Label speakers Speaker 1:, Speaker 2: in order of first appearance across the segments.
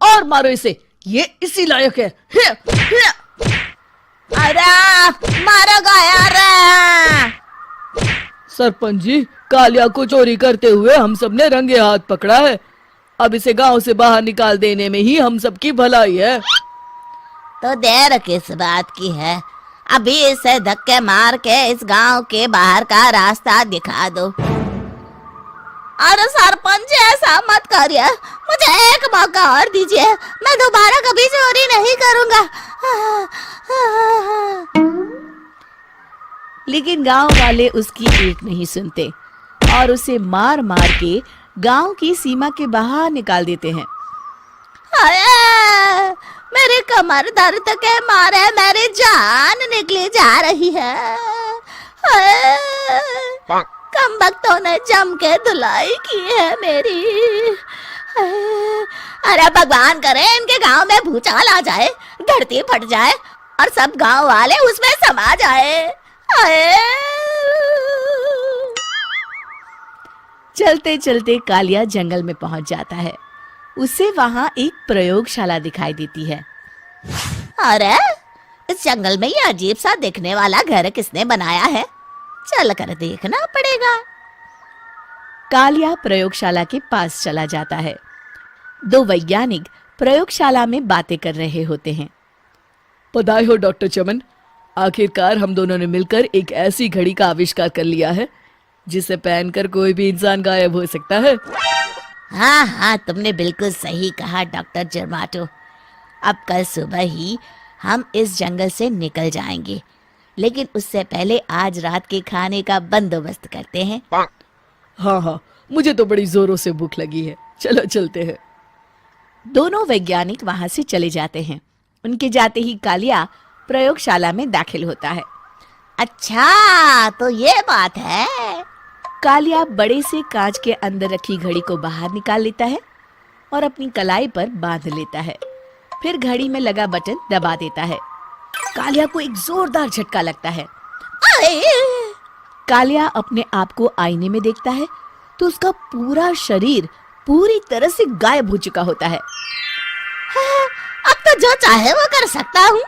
Speaker 1: और मारो इसे, ये इसी लायक है।
Speaker 2: अरे मारो गया रे।
Speaker 1: सरपंच जी, कालिया को चोरी करते हुए हम सब ने रंगे हाथ पकड़ा है। अब इसे गांव से बाहर निकाल देने में ही हम सबकी भलाई है।
Speaker 2: तो देर किस बात की है, अभी इसे धक्के मार के इस गांव के बाहर का रास्ता दिखा दो। अरे सरपंच जी, ऐसा मत करिए, मुझे एक मौका और दीजिए, मैं दोबारा कभी चोरी नहीं करूंगा।
Speaker 3: लेकिन गांव वाले उसकी एक नहीं सुनते और उसे मार मार के गांव की सीमा के बाहर निकाल देते हैं।
Speaker 2: हाय, मेरी कमर दर्द के मारे मेरी जान निकली जा रही है। हाय, कमबख्तों ने जम के धुलाई की है मेरी। अरे भगवान करे इनके गांव में भूचाल आ जाए, धरती फट जाए और सब गांव वाले उसमें समा जाए।
Speaker 3: चलते चलते कालिया जंगल में पहुंच जाता है। उसे वहां एक प्रयोगशाला दिखाई देती है।
Speaker 2: अरे इस जंगल में ये अजीब सा दिखने वाला घर किसने बनाया है, चल कर देखना पड़ेगा।
Speaker 3: कालिया प्रयोगशाला के पास चला जाता है। दो वैज्ञानिक प्रयोगशाला में बातें कर रहे होते हैं।
Speaker 1: बधाई हो डॉक्टर चमन, आखिरकार हम दोनों ने मिलकर एक ऐसी घड़ी का आविष्कार कर लिया है जिसे पहनकर कोई भी इंसान गायब हो सकता है।
Speaker 2: हाँ हाँ, तुमने बिल्कुल सही कहा डॉक्टर जर्माटो। अब कल सुबह ही हम इस जंगल से निकल जाएंगे, लेकिन उससे पहले आज रात के खाने का बंदोबस्त करते हैं।
Speaker 1: हाँ हाँ, मुझे तो बड़ी जोरों से भूख लगी है, चलो चलते हैं।
Speaker 3: दोनों वैज्ञानिक वहां से चले जाते हैं। उनके जाते ही कालिया प्रयोगशाला में दाखिल होता है।
Speaker 2: अच्छा तो ये बात है।
Speaker 3: कालिया बड़े से कांच के अंदर रखी घड़ी को बाहर निकाल लेता है और अपनी कलाई पर बांध लेता है। फिर घड़ी में लगा बटन दबा देता है। कालिया को एक जोरदार झटका लगता है। कालिया अपने आप को आईने में देखता है तो उसका पूरा शरीर पूरी तरह से गायब हो चुका होता है।
Speaker 2: अब तो जो चाहे वो कर सकता हूँ।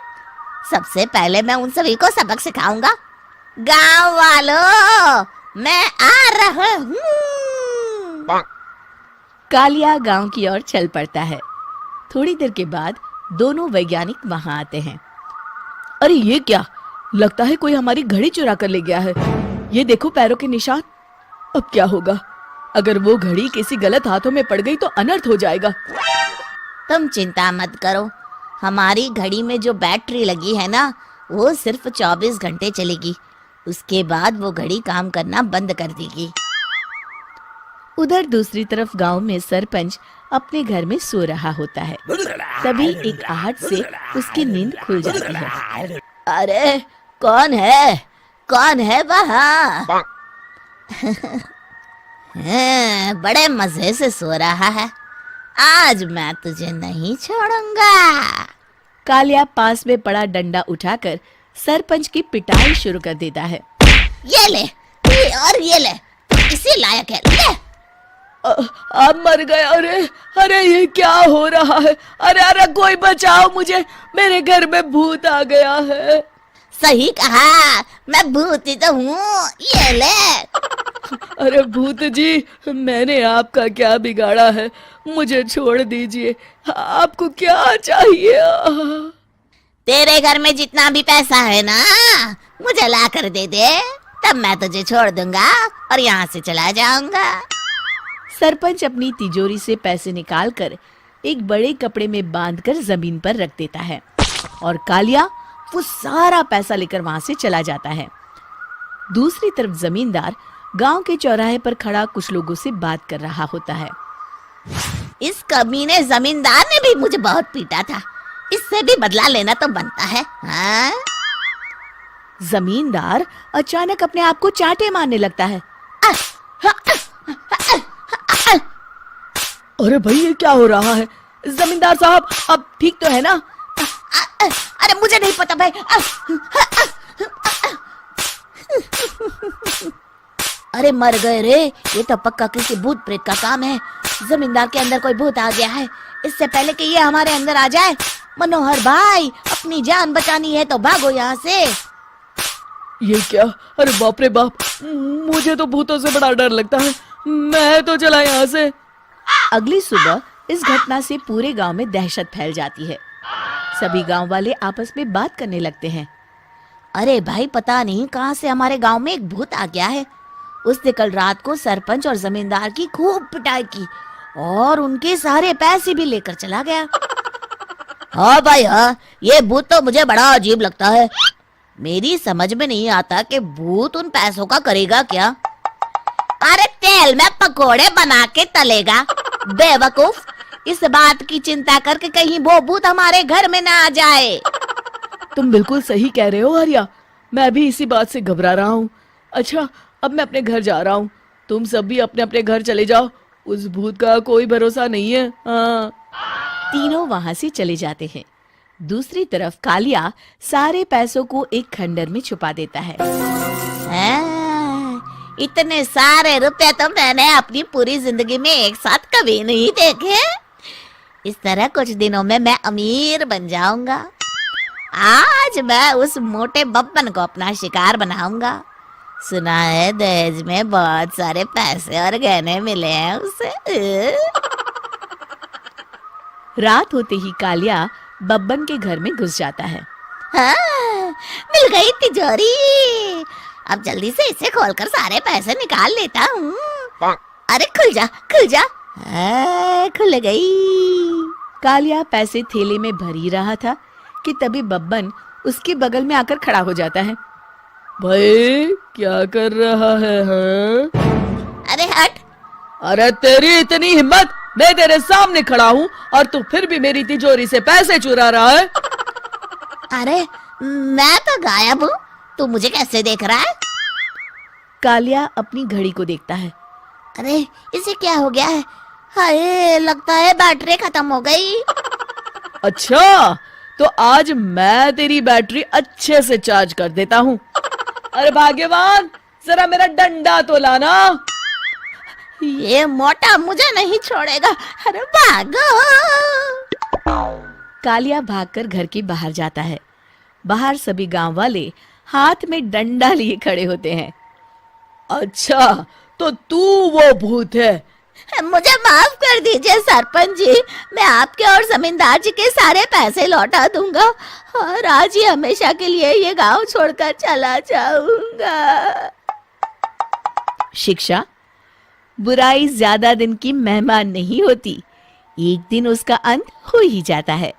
Speaker 2: सबसे पहले मैं उन सभी को सबक सिखाऊंगा। गांव वालों, मैं आ रहा हूँ।
Speaker 3: कालिया गांव की ओर चल पड़ता है। थोड़ी देर के बाद दोनों वैज्ञानिक वहां आते हैं।
Speaker 1: अरे ये क्या, लगता है कोई हमारी घड़ी चुरा कर ले गया है। ये देखो पैरों के निशान। अब क्या होगा, अगर वो घड़ी किसी गलत हाथों में पड़ गई तो अनर्थ हो जाएगा।
Speaker 2: तुम चिंता मत करो, हमारी घड़ी में जो बैटरी लगी है ना, वो सिर्फ 24 घंटे चलेगी। उसके बाद वो घड़ी काम करना बंद कर देगी।
Speaker 3: उधर दूसरी तरफ गांव में सरपंच अपने घर में सो रहा होता है। तभी एक आहट से उसकी नींद खुल जाती है।
Speaker 2: अरे कौन है वहाँ? बड़े मजे से सो रहा है, आज मैं तुझे नहीं छोड़ूंगा।
Speaker 3: कालिया पास में पड़ा डंडा उठाकर सरपंच की पिटाई शुरू कर देता है।
Speaker 2: ये ले, ये ले, इसी लायक है, ले।
Speaker 1: आप मर गए। अरे अरे ये क्या हो रहा है? अरे अरे कोई बचाओ मुझे, मेरे घर में भूत आ गया है।
Speaker 2: सही कहा, मैं भूत ही तो हूँ, ये ले।
Speaker 1: अरे भूत जी, मैंने आपका क्या बिगाड़ा है, मुझे छोड़ दीजिए। आपको क्या चाहिए?
Speaker 2: तेरे घर में जितना भी पैसा है ना, मुझे ला कर दे दे, तब मैं तुझे छोड़ दूंगा और यहाँ से चला जाऊंगा।
Speaker 3: सरपंच अपनी तिजोरी से पैसे निकालकर एक बड़े कपड़े में बांधकर जमीन पर रख देता है और कालिया वो सारा पैसा लेकर वहां से चला जाता है। दूसरी तरफ जमींदार गांव के चौराहे पर खड़ा कुछ लोगों से बात कर रहा होता है।
Speaker 2: इस कमीने जमींदार ने भी मुझे बहुत पीटा था, इससे भी बदला लेना तो बनता है। हाँ?
Speaker 3: जमींदार अचानक अपने आप को चांटे मारने लगता है।
Speaker 1: अरे भाई ये क्या हो रहा है? जमींदार साहब अब ठीक तो है ना?
Speaker 2: अरे मुझे नहीं पता भाई। अरे मर गए रे, ये तो पक्का किसी भूत प्रेत का काम है। जमींदार के अंदर कोई भूत आ गया है, इससे पहले कि ये हमारे अंदर आ जाए। मनोहर भाई, अपनी जान बचानी है तो भागो यहाँ से।
Speaker 1: ये क्या? अरे बाप रे बाप, मुझे तो भूतों से बड़ा डर लगता है। मैं तो चला यहाँ से।
Speaker 3: अगली सुबह इस घटना से पूरे गांव में दहशत फैल जाती है। सभी गांव वाले आपस में बात करने लगते हैं।
Speaker 2: अरे भाई, पता नहीं कहाँ से हमारे गांव में एक भूत आ गया है। उसने कल रात को सरपंच और जमींदार की खूब पिटाई की और उनके सारे पैसे भी लेकर चला गया। हाँ भाई हाँ, ये भूत तो मुझे बड़ा अजीब लगता है। मेरी समझ में नहीं आता कि भूत उन पैसों का करेगा क्या। अरे तेल में पकोड़े बना के तलेगा बेवकूफ। इस बात की चिंता करके कहीं वो भूत हमारे घर में ना आ जाए।
Speaker 1: तुम बिल्कुल सही कह रहे हो आर्या, मैं भी इसी बात से घबरा रहा हूँ। अच्छा, अब मैं अपने घर जा रहा हूँ। तुम सब भी अपने अपने घर चले जाओ, उस भूत का कोई भरोसा नहीं है। हाँ।
Speaker 3: तीनों वहां से चले जाते हैं। दूसरी तरफ कालिया सारे पैसों को एक खंडर में छुपा देता है।
Speaker 2: इतने सारे रुपए तो मैंने अपनी पूरी जिंदगी में एक साथ कभी नहीं देखे। इस तरह कुछ दिनों में मैं अमीर बन जाऊंगा। आज मैं उस मोटे बब्बन को अपना शिकार बनाऊंगा। सुना है दहेज में बहुत सारे पैसे और गहने मिले हैं उसे।
Speaker 3: रात होते ही कालिया बब्बन के घर में घुस जाता है।
Speaker 2: हाँ, मिल गई तिजोरी। अब जल्दी से इसे खोलकर सारे पैसे निकाल लेता हूँ। अरे खुल जा खुल जा। खुल गई।
Speaker 3: कालिया पैसे थैले में भर ही रहा था कि तभी बब्बन उसके बगल में आकर खड़ा हो जाता है।
Speaker 1: भाई क्या कर रहा है? हाँ?
Speaker 2: अरे हट।
Speaker 1: अरे तेरी इतनी हिम्मत, मैं तेरे सामने खड़ा हूँ और तू फिर भी मेरी तिजोरी से पैसे चुरा रहा है।
Speaker 2: अरे मैं तो गायब हूँ, तू मुझे कैसे देख रहा है?
Speaker 3: कालिया अपनी घड़ी को देखता है।
Speaker 2: अरे इसे क्या हो गया है? हाय, लगता है बैटरी खत्म हो गई।
Speaker 1: अच्छा, तो आज मैं तेरी बैटरी अच्छे से चार्ज कर देता हूँ। अरे भाग्यवान, जरा मेरा डंडा तो लाना।
Speaker 2: ये मोटा मुझे नहीं छोड़ेगा। अरे भागो।
Speaker 3: कालिया भागकर घर के बाहर जाता है। बाहर सभी गांव वाले हाथ में डंडा लिए खड़े होते हैं।
Speaker 1: अच्छा, तो तू वो भूत है?
Speaker 2: मुझे माफ कर दीजिए सरपंच जी, मैं आपके और जमींदार जी के सारे पैसे लौटा दूंगा और आज ही हमेशा के लिए ये गांव छोड़कर चला जाऊंगा।
Speaker 3: शिक्षा, बुराई ज्यादा दिन की मेहमान नहीं होती, एक दिन उसका अंत हो ही जाता है।